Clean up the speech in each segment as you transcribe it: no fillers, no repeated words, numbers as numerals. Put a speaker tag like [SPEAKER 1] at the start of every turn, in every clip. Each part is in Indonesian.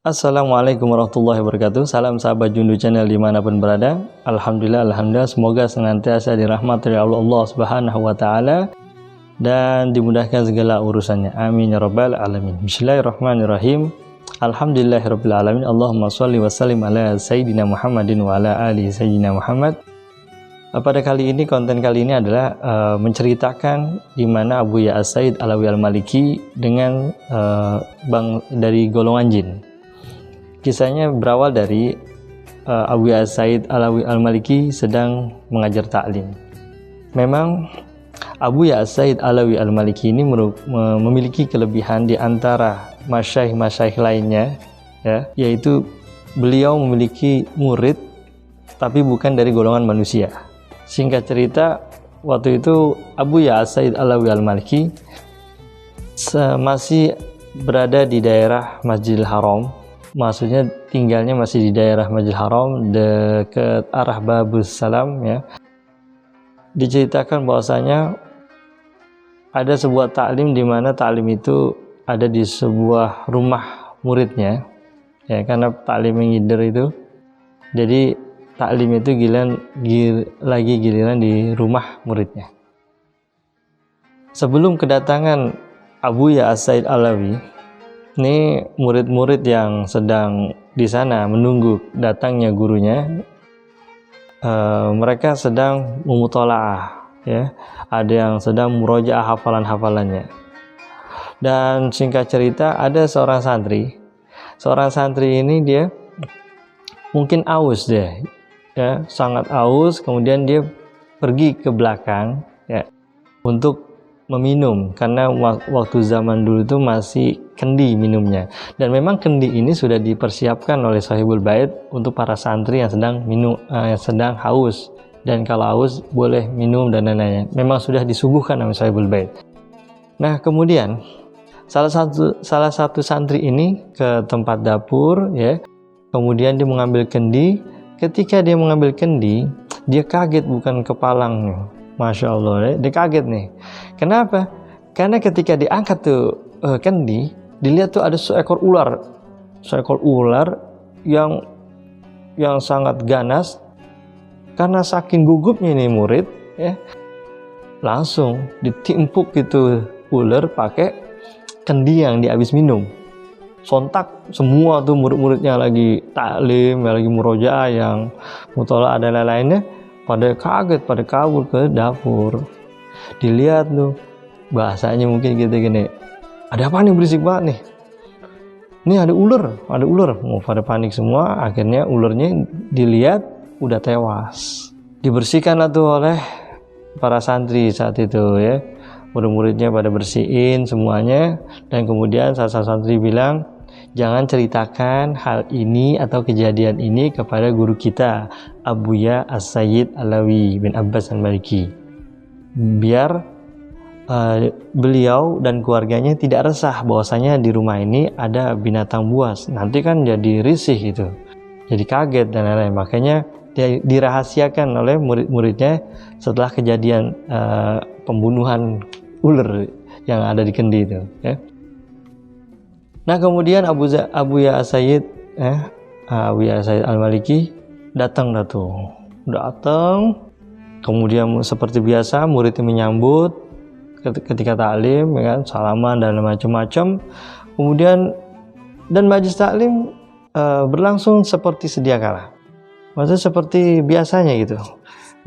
[SPEAKER 1] Assalamualaikum warahmatullahi wabarakatuh. Salam sahabat Jundu Channel dimanapun berada. Alhamdulillah, semoga senantiasa dirahmati oleh Allah Subhanahu wa Ta'ala dan dimudahkan segala urusannya. Amin ya rabbal alamin. Bismillahirrahmanirrahim. Alhamdulillahirabbil alamin. Allahumma shalli wa sallim ala sayyidina Muhammadin wa ala ali sayyidina Muhammad. Pada kali ini, konten kali ini adalah menceritakan di mana Abu Ya As-Said Alawi Al-Maliki dengan dari golongan jin. Kisahnya berawal dari Abu Ya As-Said Alawi Al-Maliki sedang mengajar ta'lim. Memang Abu Ya As-Said Alawi Al-Maliki ini memiliki kelebihan di antara masyaikh lainnya, ya, yaitu beliau memiliki murid tapi bukan dari golongan manusia. Singkat cerita, waktu itu Abu Ya As-Said Alawi Al-Maliki masih berada di daerah Masjidil Haram. Maksudnya tinggalnya masih di daerah Masjidil Haram dekat arah Babus Salam, ya. Diceritakan bahwasanya ada sebuah taklim di mana taklim itu ada di sebuah rumah muridnya, ya, karena taklim ngider itu. Jadi taklim itu giliran di rumah muridnya. Sebelum kedatangan Abu Ya As-Said Alawi, ini murid-murid yang sedang di sana menunggu datangnya gurunya, mereka sedang memutolaah, ya. Ada yang sedang murojaah hafalan-hafalannya. Dan singkat cerita, ada seorang santri ini dia mungkin aus deh, ya, sangat aus. Kemudian dia pergi ke belakang, ya, untuk meminum, karena waktu zaman dulu itu masih kendi minumnya, dan memang kendi ini sudah dipersiapkan oleh Sahibul Bait untuk para santri yang sedang sedang haus, dan kalau haus boleh minum dan lain-lainnya. Memang sudah disuguhkan oleh Sahibul Bait. Nah, kemudian salah satu santri ini ke tempat dapur, ya, kemudian dia mengambil kendi. Ketika dia mengambil kendi, dia kaget, bukan kepalang. Masya Allah, dia kaget nih. Kenapa? Karena ketika diangkat tuh kendi, dilihat tuh ada seekor ular yang sangat ganas. Karena saking gugupnya ini murid, ya, langsung ditimpuk gitu ular pakai kendi yang dia habis minum. Sontak semua tuh murid-muridnya lagi taklim, lagi murojaah, yang mutola'ah dan lain-lainnya, pada kaget, pada kabur ke dapur. Dilihat tuh, bahasanya mungkin gitu gini, ada apa nih, berisik banget nih. Ini ada ular. Mau pada panik semua. Akhirnya ularnya dilihat udah tewas. Dibersihkanlah tuh oleh para santri saat itu, ya. Murid-muridnya pada bersihin semuanya, dan kemudian salah satu santri bilang, jangan ceritakan hal ini atau kejadian ini kepada guru kita, Abu Ya As-Said Alawi bin Abbas Al-Maliki, biar beliau dan keluarganya tidak resah bahwasanya di rumah ini ada binatang buas. Nanti kan jadi risih gitu, jadi kaget dan lain-lain. Makanya dia dirahasiakan oleh murid-muridnya setelah kejadian pembunuhan ular yang ada di kendi itu, ya. Nah, kemudian Abu Ya As-Said Al-Maliki datang. Kemudian seperti biasa muridnya menyambut ketika taklim, ya kan, salaman dan macam-macam. Kemudian dan majelis taklim berlangsung seperti sedia kala. Maksudnya seperti biasanya gitu.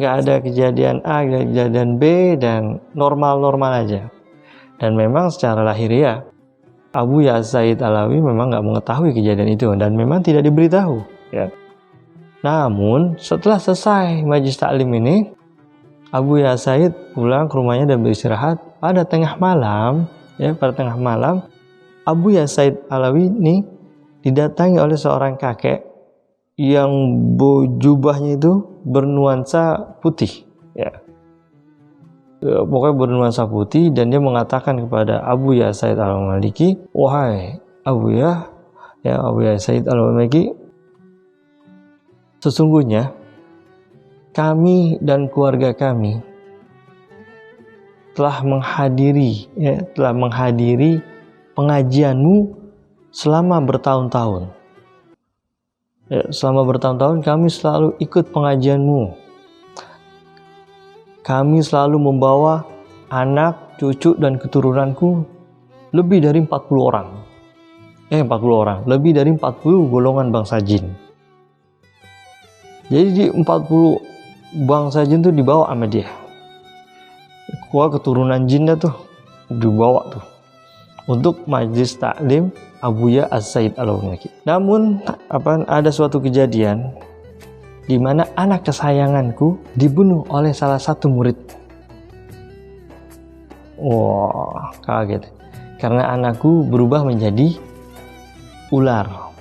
[SPEAKER 1] Nggak ada kejadian A, nggak ada kejadian B, dan normal-normal aja. Dan memang secara lahiriah Abu Ya As-Said Alawi memang nggak mengetahui kejadian itu dan memang tidak diberitahu, ya. Namun setelah selesai majelis taklim ini, Abu Ya As-Said pulang ke rumahnya dan beristirahat. Pada tengah malam, Abu Ya As-Said Alawi ini didatangi oleh seorang kakek yang jubahnya itu bernuansa putih, ya. Pokoknya bernuansa putih, dan dia mengatakan kepada Abu Ya As-Said Al-Maliki, wahai Abu Ya As-Said Al-Maliki, sesungguhnya kami dan keluarga kami telah menghadiri pengajianmu selama bertahun-tahun. Ya, selama bertahun-tahun kami selalu ikut pengajianmu. Kami selalu membawa anak, cucu, dan keturunanku lebih dari 40 orang. 40 orang. Lebih dari 40 golongan bangsa jin. Jadi di 40 bangsa jin tuh dibawa sama dia. Keturunan jin dah tuh dibawa tuh untuk majlis taklim Abuya As-Said Alawi. Namun ada suatu kejadian di mana anak kesayanganku dibunuh oleh salah satu murid. Wah, kaget. Karena anakku berubah menjadi ular.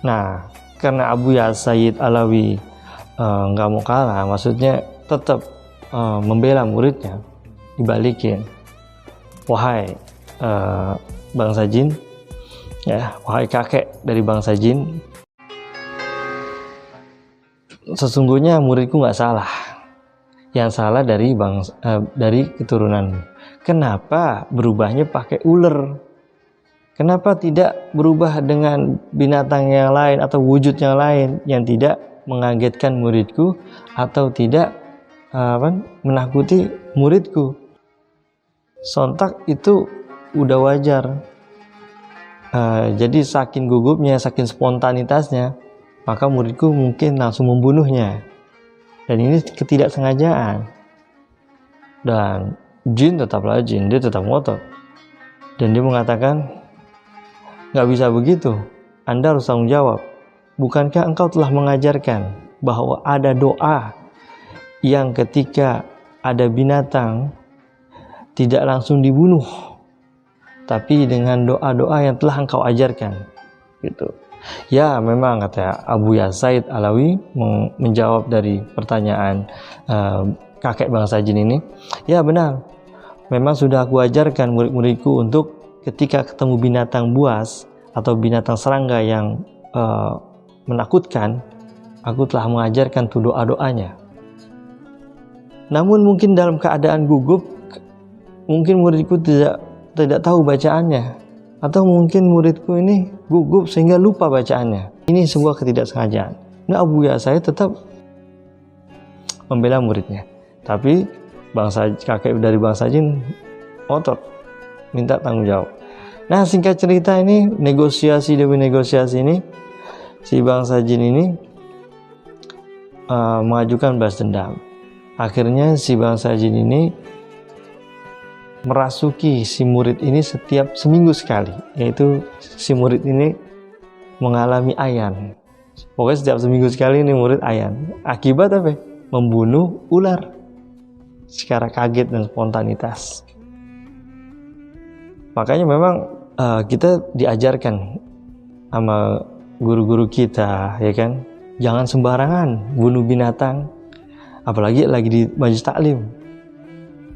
[SPEAKER 1] Nah, karena Abuya As-Said Alawi nggak mau kalah, maksudnya tetap membela muridnya, dibalikin. Wahai bangsa jin, ya, wahai kakek dari bangsa jin, sesungguhnya muridku nggak salah. Yang salah dari keturunan. Kenapa berubahnya pakai ular? Kenapa tidak berubah dengan binatang yang lain atau wujud yang lain yang tidak mengagetkan muridku atau tidak menakuti muridku? Sontak itu udah wajar. Jadi saking gugupnya, saking spontanitasnya, maka muridku mungkin langsung membunuhnya. Dan ini ketidaksengajaan. Dan jin tetaplah jin, dia tetap ngotot. Dan dia mengatakan, nggak bisa begitu, Anda harus tanggung jawab. Bukankah engkau telah mengajarkan bahwa ada doa yang ketika ada binatang tidak langsung dibunuh, tapi dengan doa-doa yang telah engkau ajarkan, gitu. Ya, memang kata Abuya As-Said Alawi menjawab dari pertanyaan kakek bangsa jin ini. Ya benar, memang sudah aku ajarkan murid-muridku untuk ketika ketemu binatang buas atau binatang serangga yang menakutkan, aku telah mengajarkan tuh doa-doanya. Namun mungkin dalam keadaan gugup, mungkin muridku tidak tahu bacaannya. Atau mungkin muridku ini gugup sehingga lupa bacaannya. Ini sebuah ketidaksengajaan. Nah, Abuya As-Said tetap membela muridnya. Tapi kakek dari bangsa jin otot, minta tanggung jawab. Nah, singkat cerita ini, negosiasi demi negosiasi ini, si bangsa jin ini mengajukan balas dendam. Akhirnya si bangsa jin ini merasuki si murid ini setiap seminggu sekali, yaitu si murid ini mengalami ayan. Pokoknya setiap seminggu sekali ini murid ayan. Akibat apa? Membunuh ular secara kaget dan spontanitas. Makanya memang kita diajarkan sama guru-guru kita, ya kan, jangan sembarangan bunuh binatang, apalagi lagi di majelis taklim.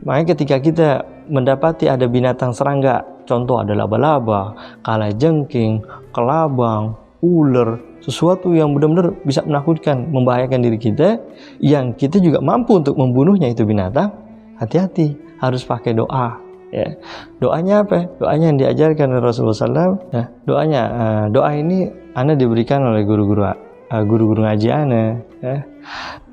[SPEAKER 1] Makanya ketika kita mendapati ada binatang serangga, contoh ada laba-laba, kalajengking, kelabang, ular, sesuatu yang benar-benar bisa menakutkan, membahayakan diri kita, yang kita juga mampu untuk membunuhnya itu binatang, hati-hati, harus pakai doa. Ya. Doanya apa? Doanya yang diajarkan oleh Rasulullah SAW. Ya. Doa ini Anda diberikan oleh guru-guru ngaji Anda, ya.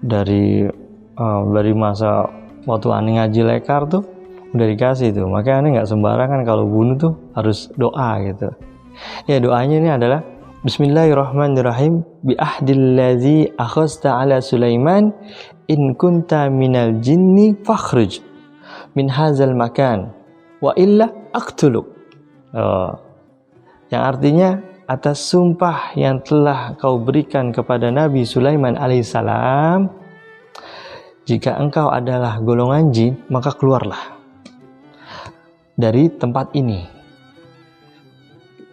[SPEAKER 1] Dari masa waktu Anda ngaji lekar tuh udah dikasih tuh, makanya Anda nggak sembarangan kalau bunuh tuh harus doa gitu. Ya, doanya ini adalah Bismillahirrahmanirrahim, bi ahdillazi akhasta ala Sulaiman in kunta minal jinni fakhruj min hadzal makan wa illa aqtuluk. Yang artinya, atas sumpah yang telah kau berikan kepada Nabi Sulaiman alaihissalam, jika engkau adalah golongan jin, maka keluarlah dari tempat ini.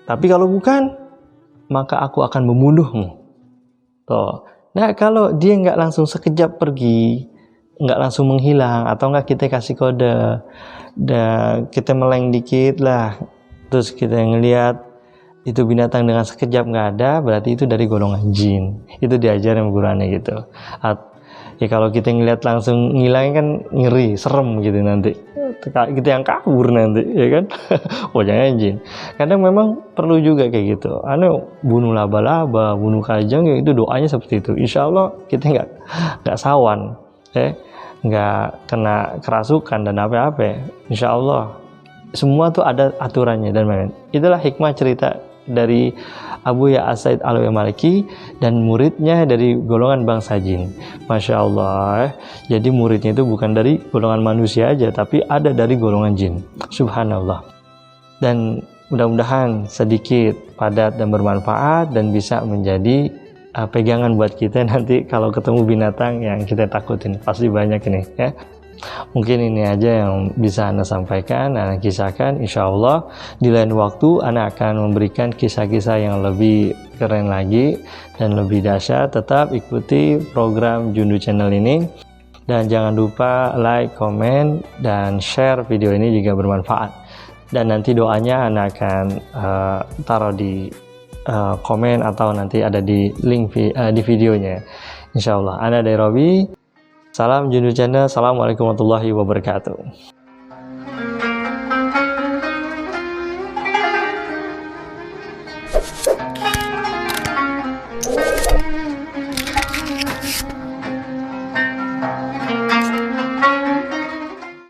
[SPEAKER 1] Tapi kalau bukan, maka aku akan membunuhmu. Tuh. Nah, kalau dia nggak langsung sekejap pergi, nggak langsung menghilang, atau nggak kita kasih kode, dan kita meleng dikit lah, terus kita ngelihat itu binatang dengan sekejap nggak ada, berarti itu dari golongan jin. Itu diajarin guruannya gitu. Ya kalau kita ngelihat langsung ngilang kan ngeri, serem gitu nanti. kita yang kabur nanti, ya kan? Oh jangan jin. Kadang memang perlu juga kayak gitu. Bunuh laba-laba, bunuh kajang, ya itu doanya seperti itu. Insya Allah kita nggak sawan, ya, nggak kena kerasukan dan apa-apa. Insya Allah semua tuh ada aturannya dan lain-lain. Itulah hikmah cerita dari Abu Ya As-Said Al-Maliki dan muridnya dari golongan bangsa jin. Masya Allah, jadi muridnya itu bukan dari golongan manusia aja, tapi ada dari golongan jin. Subhanallah. Dan mudah-mudahan sedikit padat dan bermanfaat dan bisa menjadi pegangan buat kita nanti kalau ketemu binatang yang kita takutin. Pasti banyak ini, ya. Mungkin ini aja yang bisa Anda sampaikan, Anda kisahkan. Insya Allah di lain waktu Anda akan memberikan kisah-kisah yang lebih keren lagi dan lebih dahsyat. Tetap ikuti program Jundu Channel ini dan jangan lupa like, komen, dan share video ini jika bermanfaat. Dan nanti doanya Anda akan taruh di komen atau nanti ada di link di videonya. Insya Allah. Anda dari Robi. Salam Jundu Channel. Assalamualaikum warahmatullahi wabarakatuh.